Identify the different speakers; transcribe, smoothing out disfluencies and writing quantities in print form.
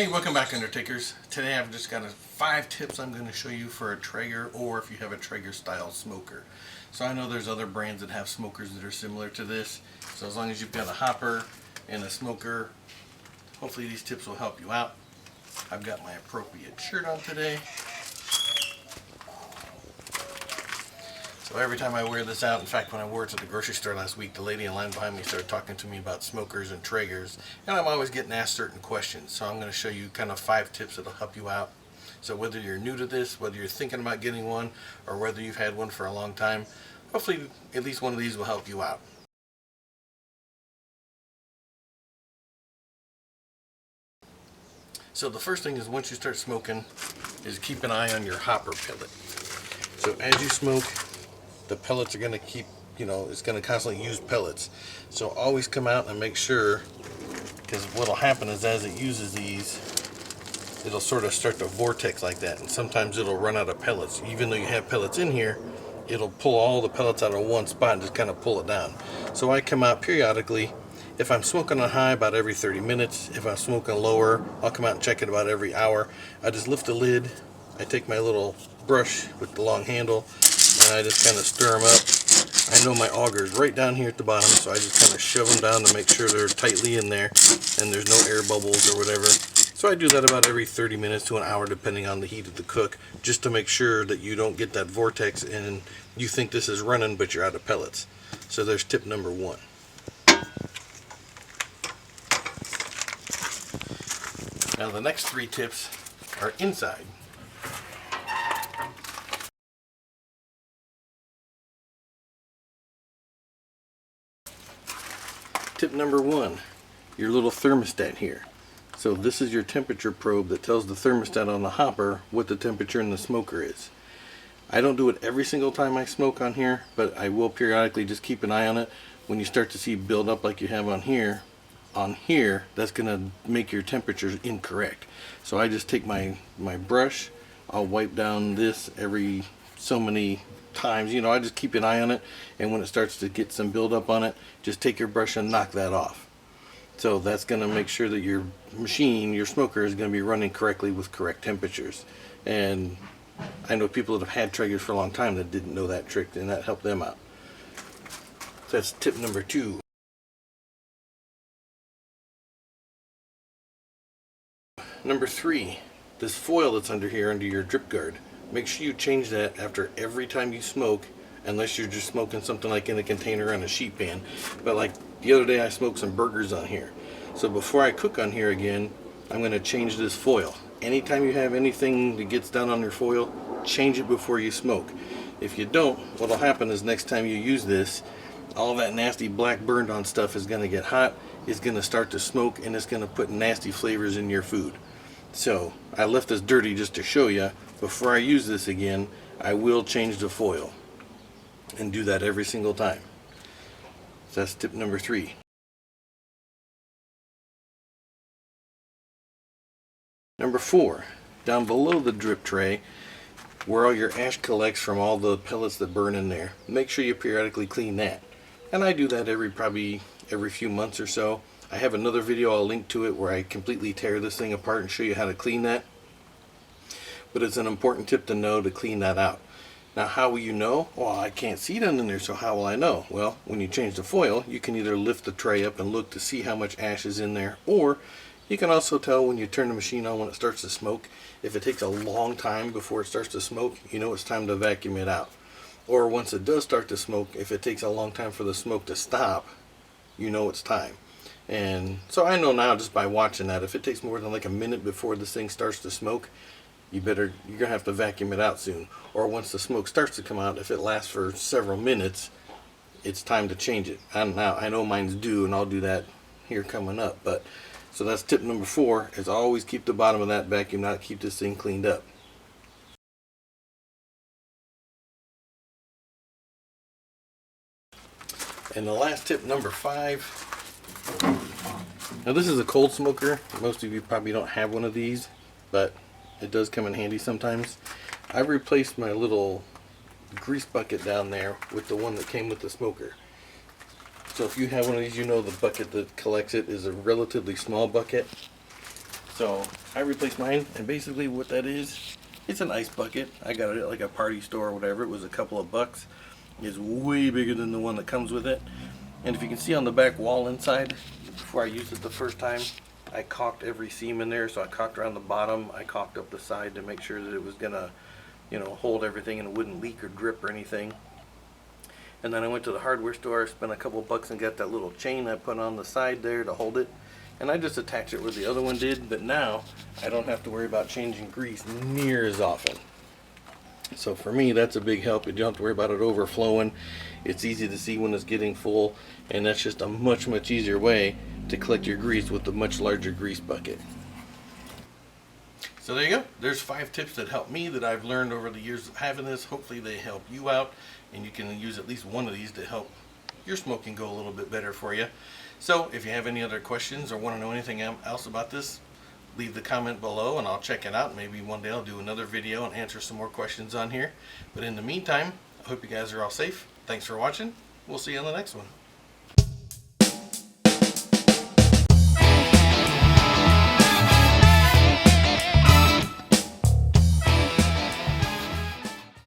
Speaker 1: Hey, welcome back, Undertakers. Today I've just got 5 tips I'm going to show you for a Traeger, or if you have a Traeger style smoker. So I know there's other brands that have smokers that are similar to this. So as long as you've got a hopper and a smoker, hopefully these tips will help you out. I've got my appropriate shirt on today. So every time I wear this out, in fact when I wore it to the grocery store last week, the lady in line behind me started talking to me about smokers and Traegers, and I'm always getting asked certain questions. So I'm going to show you kind of 5 tips that'll help you out. So whether you're new to this, whether you're thinking about getting one, or whether you've had one for a long time, hopefully at least one of these will help you out. So the first thing is, once you start smoking, is keep an eye on your hopper pellet. So as you smoke, the pellets are going to keep, it's going to constantly use pellets. So always come out and make sure, because what will happen is as it uses these, it'll sort of start to vortex like that, and sometimes it'll run out of pellets. Even though you have pellets in here, it'll pull all the pellets out of one spot and just kind of pull it down. So I come out periodically. If I'm smoking on high, about every 30 minutes. If I'm smoking lower, I'll come out and check it about every hour. I just lift the lid, I take my little brush with the long handle, and I just kind of stir them up. I know my auger is right down here at the bottom, so I just kind of shove them down to make sure they're tightly in there and there's no air bubbles or whatever. So I do that about every 30 minutes to an hour, depending on the heat of the cook, just to make sure that you don't get that vortex and you think this is running but you're out of pellets. So there's tip number 1. Now the next 3 tips are inside. Tip number 1, your little thermostat here. So this is your temperature probe that tells the thermostat on the hopper what the temperature in the smoker is. I don't do it every single time I smoke on here, but I will periodically just keep an eye on it. When you start to see build up like you have on here, that's going to make your temperatures incorrect. So I just take my brush, I'll wipe down this every so many times, I just keep an eye on it, and when it starts to get some build up on it, just take your brush and knock that off. So that's going to make sure that your machine, your smoker, is going to be running correctly with correct temperatures. And I know people that have had Traegers for a long time that didn't know that trick, and that helped them out. So that's tip number 2. Number 3, this foil that's under here, under your drip guard, make sure you change that after every time you smoke, unless you're just smoking something like in a container on a sheet pan. But like the other day I smoked some burgers on here. So before I cook on here again, I'm going to change this foil. Anytime you have anything that gets down on your foil, change it before you smoke. If you don't, what'll happen is next time you use this, all that nasty black burned on stuff is going to get hot, it's going to start to smoke, and it's going to put nasty flavors in your food. So I left this dirty just to show you. Before I use this again, I will change the foil, and do that every single time. So that's tip number 3. Number 4, down below the drip tray, where all your ash collects from all the pellets that burn in there, make sure you periodically clean that. And I do that probably every few months or so. I have another video I'll link to it where I completely tear this thing apart and show you how to clean that. But it's an important tip to know to clean that out. Now how will you know? Well, I can't see it in there, so how will I know? Well, when you change the foil, you can either lift the tray up and look to see how much ash is in there, or you can also tell when you turn the machine on when it starts to smoke. If it takes a long time before it starts to smoke, you know it's time to vacuum it out. Or once it does start to smoke, if it takes a long time for the smoke to stop, you know it's time. And so I know now just by watching that, if it takes more than like a minute before this thing starts to smoke, you're gonna have to vacuum it out soon. Or once the smoke starts to come out, if it lasts for several minutes, it's time to change it. And now I know mine's due, and I'll do that here coming up. But so that's tip number 4, is always keep the bottom of that vacuumed out, keep this thing cleaned up. And the last tip, number 5. Now this is a cold smoker. Most of you probably don't have one of these, but it does come in handy sometimes. I've replaced my little grease bucket down there with the one that came with the smoker. So if you have one of these, you know the bucket that collects it is a relatively small bucket. So I replaced mine, and basically what that is, it's an ice bucket. I got it at like a party store or whatever. It was a couple of bucks. It's way bigger than the one that comes with it. And if you can see on the back wall inside, before I used it the first time, I caulked every seam in there. So I caulked around the bottom, I caulked up the side to make sure that it was gonna, you know, hold everything and it wouldn't leak or drip or anything. And then I went to the hardware store, spent a couple bucks and got that little chain I put on the side there to hold it. And I just attached it where the other one did, but now I don't have to worry about changing grease near as often. So for me, that's a big help. You don't have to worry about it overflowing. It's easy to see when it's getting full, and that's just a much easier way to collect your grease with a much larger grease bucket. So there you go. There's 5 tips that help me that I've learned over the years of having this. Hopefully they help you out, and you can use at least one of these to help your smoking go a little bit better for you. So if you have any other questions or want to know anything else about this, leave the comment below and I'll check it out. Maybe one day I'll do another video and answer some more questions on here. But in the meantime, I hope you guys are all safe. Thanks for watching. We'll see you on the next one.